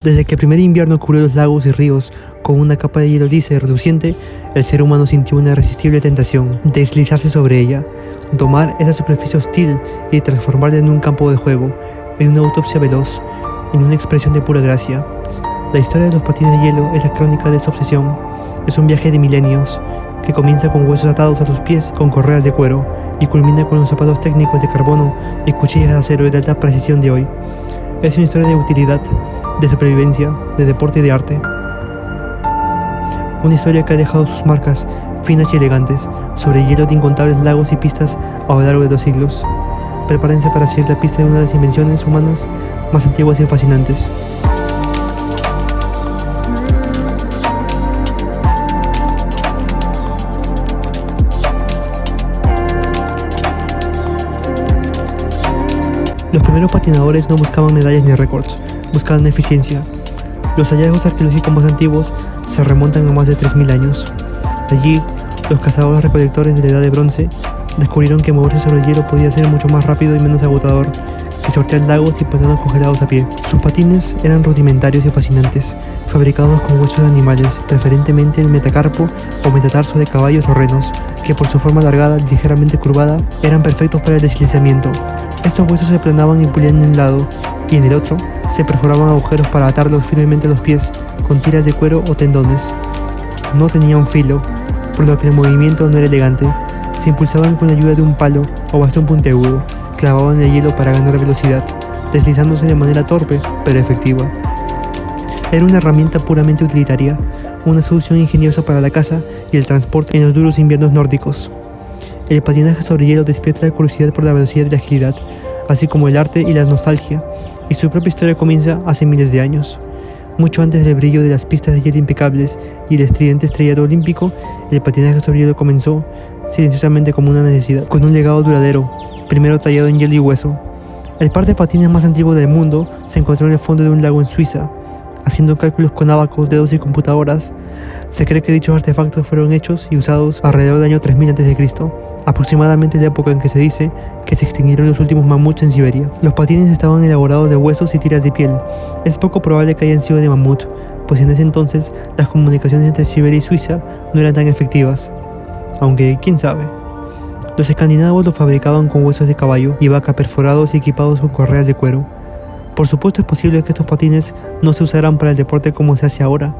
Desde que el primer invierno cubrió los lagos y ríos con una capa de hielo lisa y reluciente, el ser humano sintió una irresistible tentación: deslizarse sobre ella, domar esa superficie hostil y transformarla en un campo de juego, en una autopsia veloz, en una expresión de pura gracia. La historia de los patines de hielo es la crónica de esa obsesión. Es un viaje de milenios, que comienza con huesos atados a tus pies con correas de cuero y culmina con los zapatos técnicos de carbono y cuchillas de acero de alta precisión de hoy. Es una historia de utilidad, de supervivencia, de deporte y de arte. Una historia que ha dejado sus marcas, finas y elegantes, sobre el hielo de incontables lagos y pistas a lo largo de los siglos. Prepárense para seguir la pista de una de las invenciones humanas más antiguas y fascinantes. Los primeros patinadores no buscaban medallas ni récords, buscaban eficiencia. Los hallazgos arqueológicos más antiguos se remontan a más de 3000 años. Allí, los cazadores recolectores de la Edad de Bronce descubrieron que moverse sobre el hielo podía ser mucho más rápido y menos agotador que sortear lagos y pantanos congelados a pie. Sus patines eran rudimentarios y fascinantes, fabricados con huesos de animales, preferentemente el metacarpo o metatarso de caballos o renos, que por su forma alargada y ligeramente curvada eran perfectos para el deslizamiento. Estos huesos se aplanaban y pulían en un lado, y en el otro se perforaban agujeros para atarlos firmemente a los pies con tiras de cuero o tendones. No tenían filo, por lo que el movimiento no era elegante. Se impulsaban con la ayuda de un palo o bastón puntiagudo, clavaban el hielo para ganar velocidad, deslizándose de manera torpe pero efectiva. Era una herramienta puramente utilitaria, una solución ingeniosa para la caza y el transporte en los duros inviernos nórdicos. El patinaje sobre hielo despierta la curiosidad por la velocidad y la agilidad, así como el arte y la nostalgia, y su propia historia comienza hace miles de años. Mucho antes del brillo de las pistas de hielo impecables y el estridente estrellado olímpico, el patinaje sobre hielo comenzó silenciosamente como una necesidad, con un legado duradero, primero tallado en hielo y hueso. El par de patines más antiguo del mundo se encontró en el fondo de un lago en Suiza. Haciendo cálculos con abacos, dedos y computadoras, se cree que dichos artefactos fueron hechos y usados alrededor del año 3000 a.C., aproximadamente la época en que se dice que se extinguieron los últimos mamuts en Siberia. Los patines estaban elaborados de huesos y tiras de piel. Es poco probable que hayan sido de mamut, pues en ese entonces las comunicaciones entre Siberia y Suiza no eran tan efectivas. Aunque, quién sabe. Los escandinavos los fabricaban con huesos de caballo y vaca perforados y equipados con correas de cuero. Por supuesto es posible que estos patines no se usaran para el deporte como se hace ahora.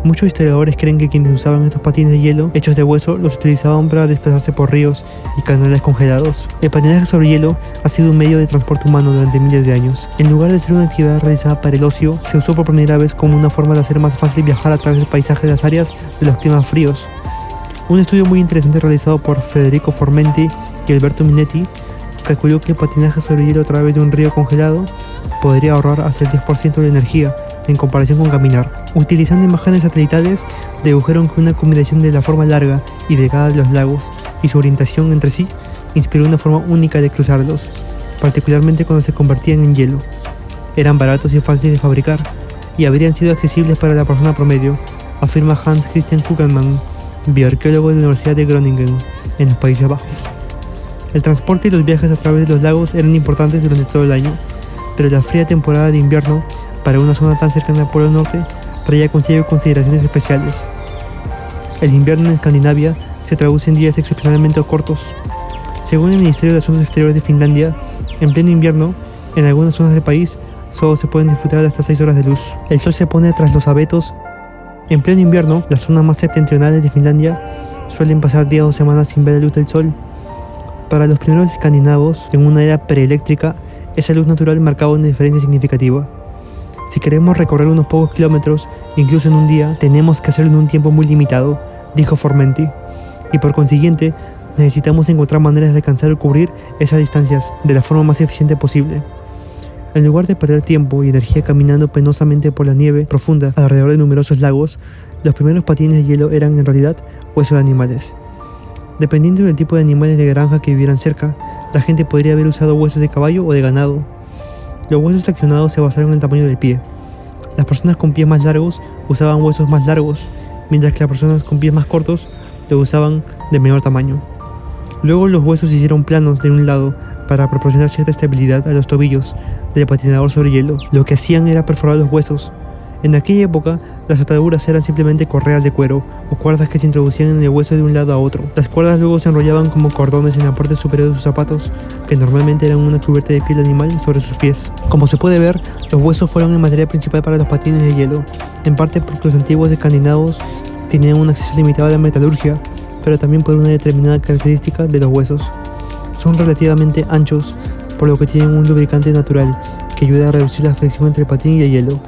Muchos historiadores creen que quienes usaban estos patines de hielo hechos de hueso los utilizaban para desplazarse por ríos y canales congelados. El patinaje sobre hielo ha sido un medio de transporte humano durante miles de años. En lugar de ser una actividad realizada para el ocio, se usó por primera vez como una forma de hacer más fácil viajar a través del paisaje de las áreas de los climas fríos. Un estudio muy interesante realizado por Federico Formenti y Alberto Minetti calculó que el patinaje sobre hielo a través de un río congelado podría ahorrar hasta el 10% de energía en comparación con caminar. Utilizando imágenes satelitales, dedujeron que una combinación de la forma larga y delgada de los lagos y su orientación entre sí inspiró una forma única de cruzarlos, particularmente cuando se convertían en hielo. Eran baratos y fáciles de fabricar y habrían sido accesibles para la persona promedio, afirma Hans Christian Kugelmann, bioarqueólogo de la Universidad de Groningen, en los Países Bajos. El transporte y los viajes a través de los lagos eran importantes durante todo el año, pero la fría temporada de invierno para una zona tan cercana al Polo Norte traía consigo consideraciones especiales. El invierno en Escandinavia se traduce en días excepcionalmente cortos. Según el Ministerio de Asuntos Exteriores de Finlandia, en pleno invierno, en algunas zonas del país, solo se pueden disfrutar de hasta 6 horas de luz. El sol se pone tras los abetos. En pleno invierno, las zonas más septentrionales de Finlandia suelen pasar días o semanas sin ver la luz del sol. Para los primeros escandinavos, en una era preeléctrica, esa luz natural marcaba una diferencia significativa. Si queremos recorrer unos pocos kilómetros, incluso en un día, tenemos que hacerlo en un tiempo muy limitado, dijo Formenti, y por consiguiente, necesitamos encontrar maneras de alcanzar o cubrir esas distancias de la forma más eficiente posible. En lugar de perder tiempo y energía caminando penosamente por la nieve profunda alrededor de numerosos lagos, los primeros patines de hielo eran en realidad huesos de animales. Dependiendo del tipo de animales de granja que vivieran cerca, la gente podría haber usado huesos de caballo o de ganado. Los huesos traccionados se basaron en el tamaño del pie. Las personas con pies más largos usaban huesos más largos, mientras que las personas con pies más cortos lo usaban de menor tamaño. Luego los huesos se hicieron planos de un lado para proporcionar cierta estabilidad a los tobillos del patinador sobre hielo. Lo que hacían era perforar los huesos, En aquella época, las ataduras eran simplemente correas de cuero o cuerdas que se introducían en el hueso de un lado a otro. Las cuerdas luego se enrollaban como cordones en la parte superior de sus zapatos, que normalmente eran una cubierta de piel de animal sobre sus pies. Como se puede ver, los huesos fueron el material principal para los patines de hielo, en parte porque los antiguos escandinavos tenían un acceso limitado a la metalurgia, pero también por una determinada característica de los huesos. Son relativamente anchos, por lo que tienen un lubricante natural que ayuda a reducir la fricción entre el patín y el hielo.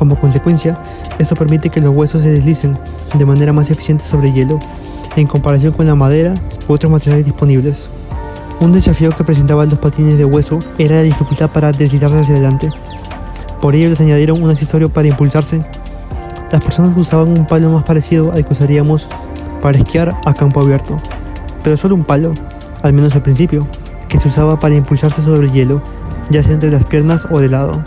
Como consecuencia, esto permite que los huesos se deslicen de manera más eficiente sobre el hielo, en comparación con la madera u otros materiales disponibles. Un desafío que presentaban los patines de hueso era la dificultad para deslizarse hacia adelante. Por ello les añadieron un accesorio para impulsarse. Las personas usaban un palo más parecido al que usaríamos para esquiar a campo abierto, pero solo un palo, al menos al principio, que se usaba para impulsarse sobre el hielo, ya sea entre las piernas o de lado.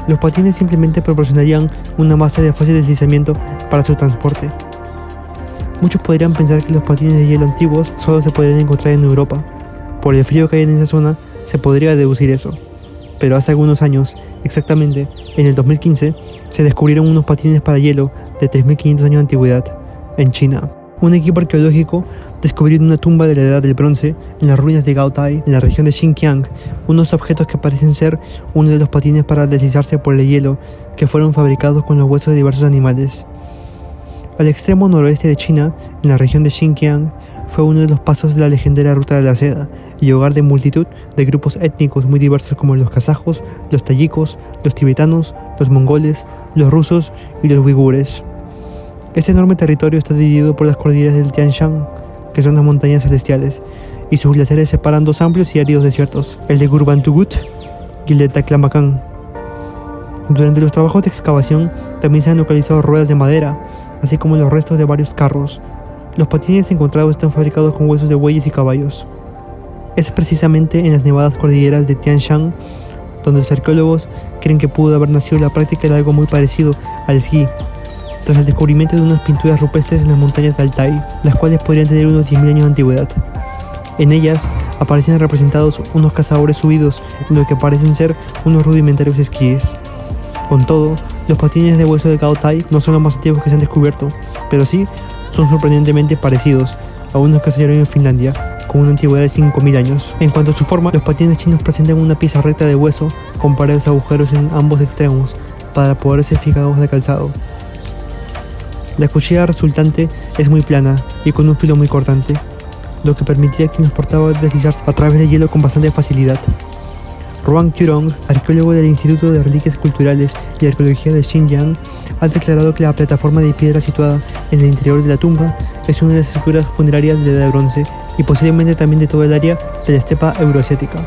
Los patines simplemente proporcionarían una base de fácil deslizamiento para su transporte. Muchos podrían pensar que los patines de hielo antiguos solo se podrían encontrar en Europa. Por el frío que hay en esa zona, se podría deducir eso. Pero hace algunos años, exactamente en el 2015, se descubrieron unos patines para hielo de 3.500 años de antigüedad, en China. Un equipo arqueológico descubrió en una tumba de la Edad del Bronce, en las ruinas de Gaotai, en la región de Xinjiang, unos objetos que parecen ser uno de los patines para deslizarse por el hielo, que fueron fabricados con los huesos de diversos animales. Al extremo noroeste de China, en la región de Xinjiang, fue uno de los pasos de la legendaria Ruta de la Seda y hogar de multitud de grupos étnicos muy diversos como los kazajos, los tayikos, los tibetanos, los mongoles, los rusos y los uigures. Este enorme territorio está dividido por las cordilleras del Tian Shan, que son las montañas celestiales, y sus glaciares separan dos amplios y áridos desiertos, el de Gurbantugut y el de Taklamakan. Durante los trabajos de excavación también se han localizado ruedas de madera, así como los restos de varios carros. Los patines encontrados están fabricados con huesos de bueyes y caballos. Es precisamente en las nevadas cordilleras de Tian Shan donde los arqueólogos creen que pudo haber nacido la práctica de algo muy parecido al esquí, tras el descubrimiento de unas pinturas rupestres en las montañas de Altai, las cuales podrían tener unos 10.000 años de antigüedad. En ellas aparecen representados unos cazadores subidos en lo que parecen ser unos rudimentarios esquíes. Con todo, los patines de hueso de Gaotai no son los más antiguos que se han descubierto, pero sí son sorprendentemente parecidos a unos que se hallaron en Finlandia, con una antigüedad de 5.000 años. En cuanto a su forma, los patines chinos presentan una pieza recta de hueso con varios agujeros en ambos extremos para poder ser fijados al calzado. La cuchilla resultante es muy plana y con un filo muy cortante, lo que permitía a quien los portaba deslizarse a través del hielo con bastante facilidad. Ruang Qurong, arqueólogo del Instituto de Reliquias Culturales y Arqueología de Xinjiang, ha declarado que la plataforma de piedra situada en el interior de la tumba es una de las estructuras funerarias de la Edad de Bronce y posiblemente también de toda el área de la estepa euroasiática.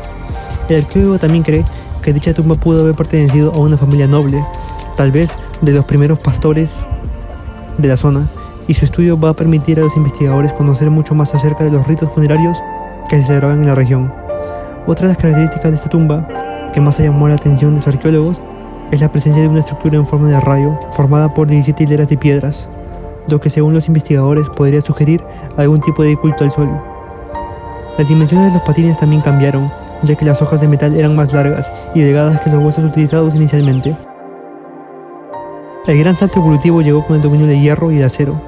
El arqueólogo también cree que dicha tumba pudo haber pertenecido a una familia noble, tal vez de los primeros pastores de la zona, y su estudio va a permitir a los investigadores conocer mucho más acerca de los ritos funerarios que se celebraban en la región. Otra de las características de esta tumba que más llamó la atención de los arqueólogos es la presencia de una estructura en forma de rayo formada por 17 hileras de piedras, lo que según los investigadores podría sugerir algún tipo de culto al sol. Las dimensiones de los patines también cambiaron, ya que las hojas de metal eran más largas y delgadas que los huesos utilizados inicialmente. El gran salto evolutivo llegó con el dominio del hierro y del acero.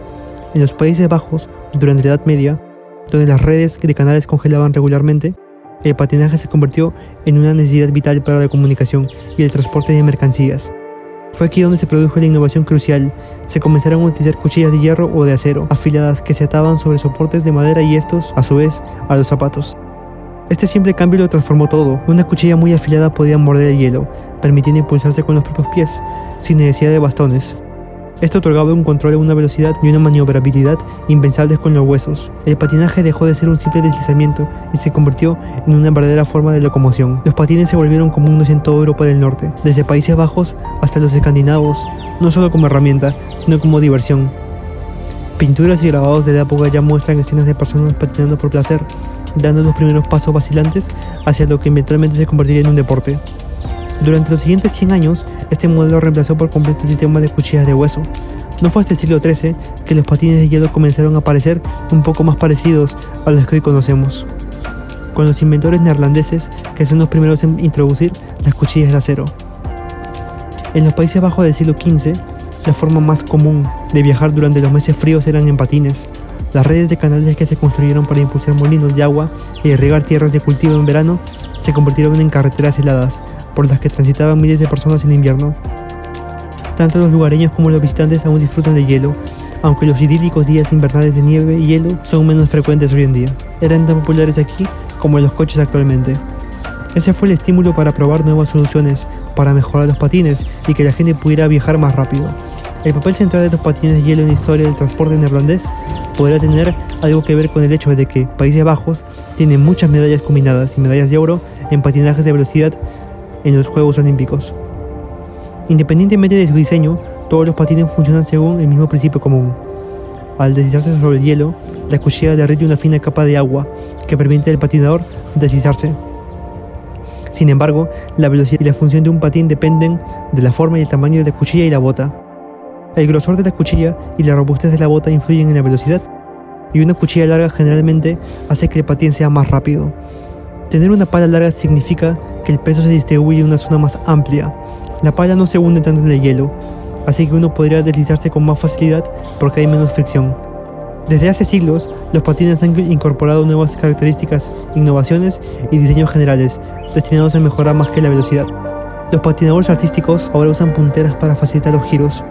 En los Países Bajos, durante la Edad Media, donde las redes de canales congelaban regularmente, el patinaje se convirtió en una necesidad vital para la comunicación y el transporte de mercancías. Fue aquí donde se produjo la innovación crucial. Se comenzaron a utilizar cuchillas de hierro o de acero, afiladas que se ataban sobre soportes de madera y estos, a su vez, a los zapatos. Este simple cambio lo transformó todo. Una cuchilla muy afilada podía morder el hielo, permitiendo impulsarse con los propios pies, sin necesidad de bastones. Esto otorgaba un control, una velocidad y una maniobrabilidad impensables con los huesos. El patinaje dejó de ser un simple deslizamiento y se convirtió en una verdadera forma de locomoción. Los patines se volvieron comunes en toda Europa del Norte, desde Países Bajos hasta los escandinavos, no solo como herramienta, sino como diversión. Pinturas y grabados de la época ya muestran escenas de personas patinando por placer, dando los primeros pasos vacilantes hacia lo que eventualmente se convertiría en un deporte. Durante los siguientes 100 años, este modelo reemplazó por completo el sistema de cuchillas de hueso. No fue hasta el siglo XIII que los patines de hielo comenzaron a aparecer un poco más parecidos a los que hoy conocemos, con los inventores neerlandeses que son los primeros en introducir las cuchillas de acero. En los Países Bajos del siglo XV, la forma más común de viajar durante los meses fríos eran en patines. Las redes de canales que se construyeron para impulsar molinos de agua e irrigar tierras de cultivo en verano se convirtieron en carreteras heladas, por las que transitaban miles de personas en invierno. Tanto los lugareños como los visitantes aún disfrutan de hielo, aunque los idílicos días invernales de nieve y hielo son menos frecuentes hoy en día. Eran tan populares aquí como en los coches actualmente. Ese fue el estímulo para probar nuevas soluciones, para mejorar los patines y que la gente pudiera viajar más rápido. El papel central de los patines de hielo en la historia del transporte neerlandés podría tener algo que ver con el hecho de que Países Bajos tiene muchas medallas combinadas y medallas de oro en patinajes de velocidad en los Juegos Olímpicos. Independientemente de su diseño, todos los patines funcionan según el mismo principio común. Al deslizarse sobre el hielo, la cuchilla derrite una fina capa de agua que permite al patinador deslizarse. Sin embargo, la velocidad y la función de un patín dependen de la forma y el tamaño de la cuchilla y la bota. El grosor de la cuchilla y la robustez de la bota influyen en la velocidad, y una cuchilla larga generalmente hace que el patín sea más rápido. Tener una pala larga significa que el peso se distribuye en una zona más amplia. La pala no se hunde tanto en el hielo, así que uno podría deslizarse con más facilidad porque hay menos fricción. Desde hace siglos, los patines han incorporado nuevas características, innovaciones y diseños generales, destinados a mejorar más que la velocidad. Los patinadores artísticos ahora usan punteras para facilitar los giros,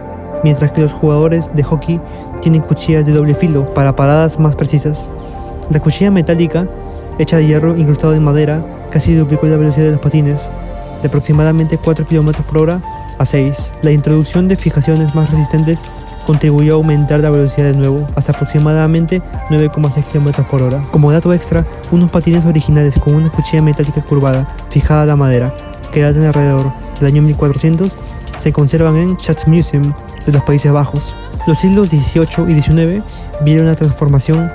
mientras que los jugadores de hockey tienen cuchillas de doble filo para paradas más precisas. La cuchilla metálica, hecha de hierro incrustado en madera, casi duplicó la velocidad de los patines, de aproximadamente 4 km por hora a 6. La introducción de fijaciones más resistentes contribuyó a aumentar la velocidad de nuevo, hasta aproximadamente 9,6 km por hora. Como dato extra, unos patines originales con una cuchilla metálica curvada fijada a la madera, que datan alrededor del año 1400, se conservan en Schatzmuseum de los Países Bajos. Los siglos XVIII y XIX vieron la transformación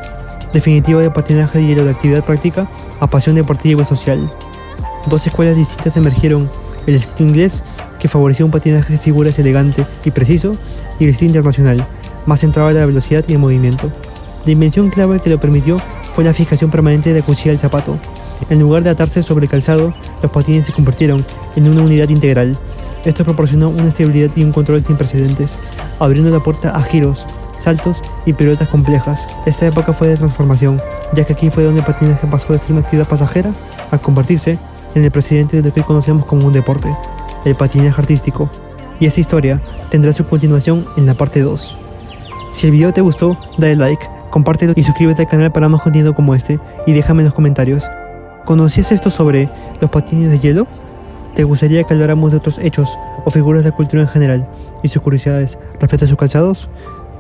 definitiva del patinaje de hielo de actividad práctica a pasión deportiva y social. Dos escuelas distintas emergieron: el estilo inglés, que favoreció un patinaje de figuras elegante y preciso, y el estilo internacional, más centrado en la velocidad y el movimiento. La invención clave que lo permitió fue la fijación permanente de la cuchilla del zapato. En lugar de atarse sobre el calzado, los patines se convirtieron en una unidad integral. Esto proporcionó una estabilidad y un control sin precedentes, abriendo la puerta a giros, saltos y piruetas complejas. Esta época fue de transformación, ya que aquí fue donde el patinaje pasó de ser una actividad pasajera a convertirse en el precedente de lo que hoy conocemos como un deporte, el patinaje artístico. Y esta historia tendrá su continuación en la parte 2. Si el video te gustó, dale like, compártelo y suscríbete al canal para más contenido como este, y déjame en los comentarios: ¿conocías esto sobre los patines de hielo? ¿Te gustaría que habláramos de otros hechos o figuras de cultura en general y sus curiosidades respecto a sus calzados?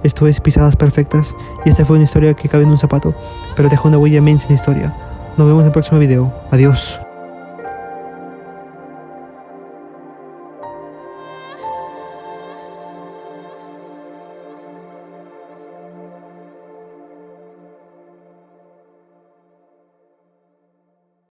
Esto es Pisadas Perfectas, y esta fue una historia que cabe en un zapato, pero deja una huella inmensa en la historia. Nos vemos en el próximo video. Adiós.